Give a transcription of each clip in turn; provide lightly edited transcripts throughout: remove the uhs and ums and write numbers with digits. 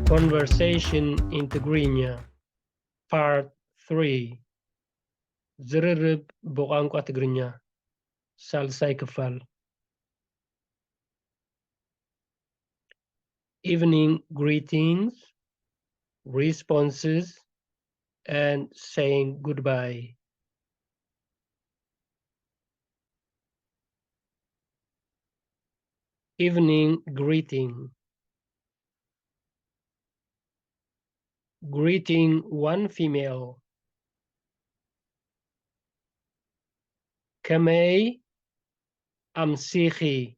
Conversation in Tigrinya Part 3 ዝርርብ በቋንቋ ትግርኛ ሳልሳይ ክፋል Evening greetings, responses, and saying goodbye. Evening greeting. Greeting one female. كمي أمسيخي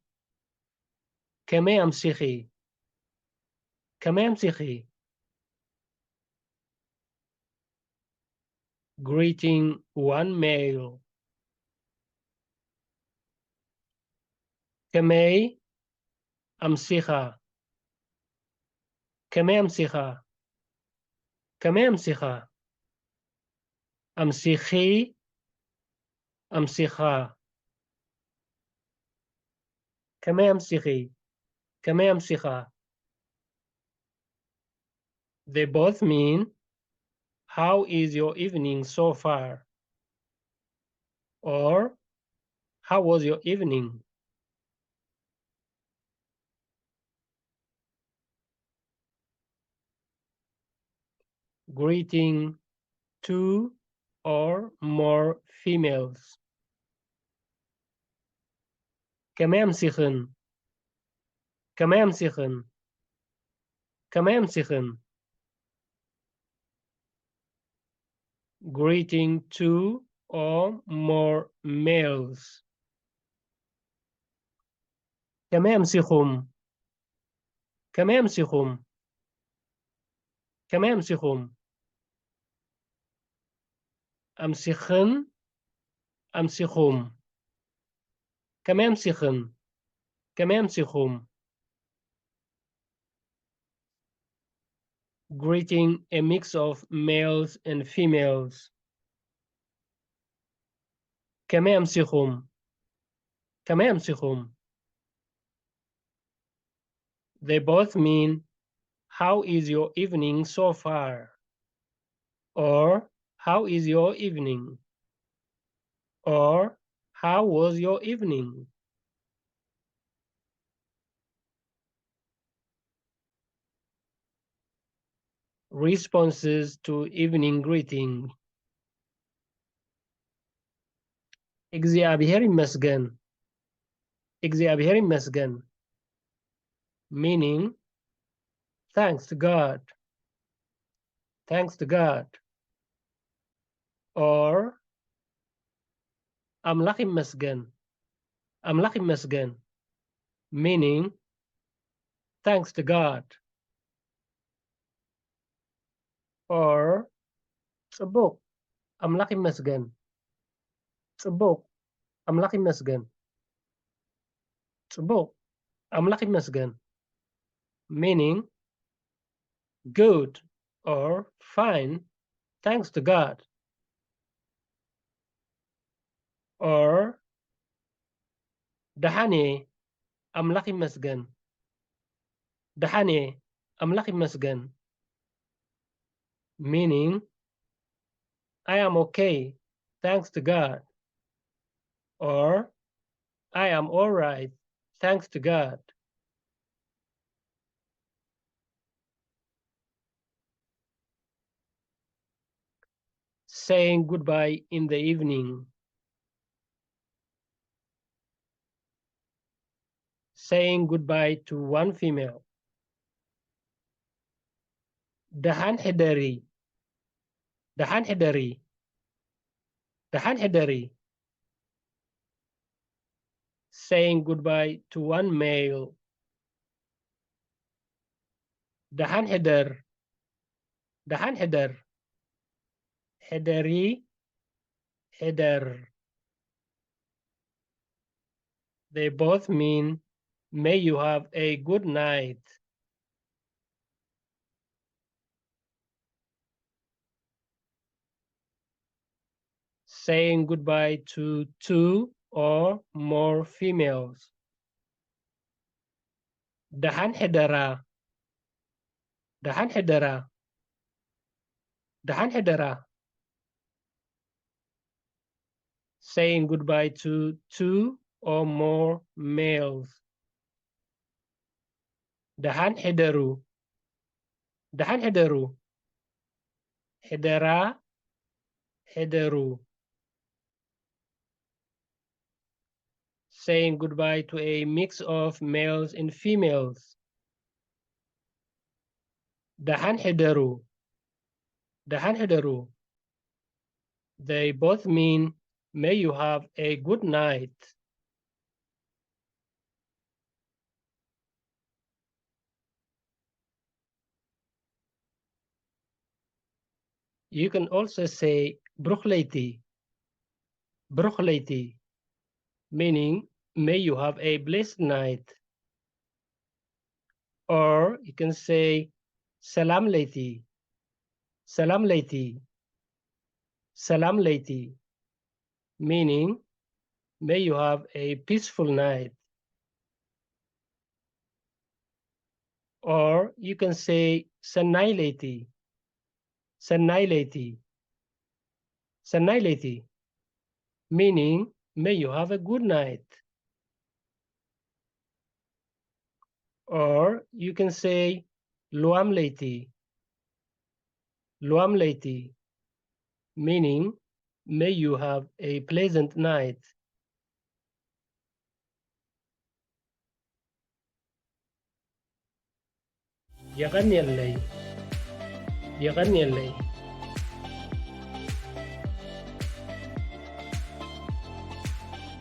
كمي أمسيخي كمي أمسيخي Greeting one male. كمي أمسيخا كمي أمسيخا كمي أمسيخا أمسيخي أمسيخا كمي أمسيخي كمي أمسيخا They both mean how is your evening so far or how was your evening. Greeting two or more females. كمي أمسيخن كمي أمسيخن كمي أمسيخن Greeting two or more males. كمي أمسيخم كمي أمسيخم كمي أمسيخم أمسيخن أمسيخم كمي أمسيخن كمي أمسيخم Greeting a mix of males and females. كمي أمسيخم كمي أمسيخم They both mean how is your evening so far or how is your evening or how was your evening. Responses to evening greeting. እግዚአብሔር ይመስገን እግዚአብሔር ይመስገን meaning thanks to God thanks to God or አምላክ ይመስገን አምላክ ይመስገን meaning thanks to God or ጽቡቅ አምላክ ይመስገን ጽቡቅ አምላክ ይመስገን ጽቡቅ አምላክ ይመስገን meaning good or fine thanks to God or ደሓኔ አምላክ ይመስገን ደሓኔ አምላክ ይመስገን meaning I am okay thanks to God or I am all right thanks to God. Saying goodbye in the evening. Saying goodbye to one female. دحان حدري دحان حدري دحان حدري Saying goodbye to one male. دحان حدر دحان حدر حدري حدر They both mean may you have a good night. Saying goodbye to two or more females. دحان حدرا دحان حدرا دحان حدرا saying goodbye to two or more males. دحان حدروا دحان حدروا حدرا حدروا saying goodbye to a mix of males and females. دحان حدروا دحان حدروا They both mean may you have a good night. You can also say brookleti, brookleti, meaning may you have a blessed night. Or you can say salam leti, salam leti, salam leti, meaning may you have a peaceful night. Or you can say sanai leti, sanai leti, sanai leti, meaning may you have a good night. Or you can say luam leti, luam leti, meaning may you have a pleasant night. يغني الليل يغني الليل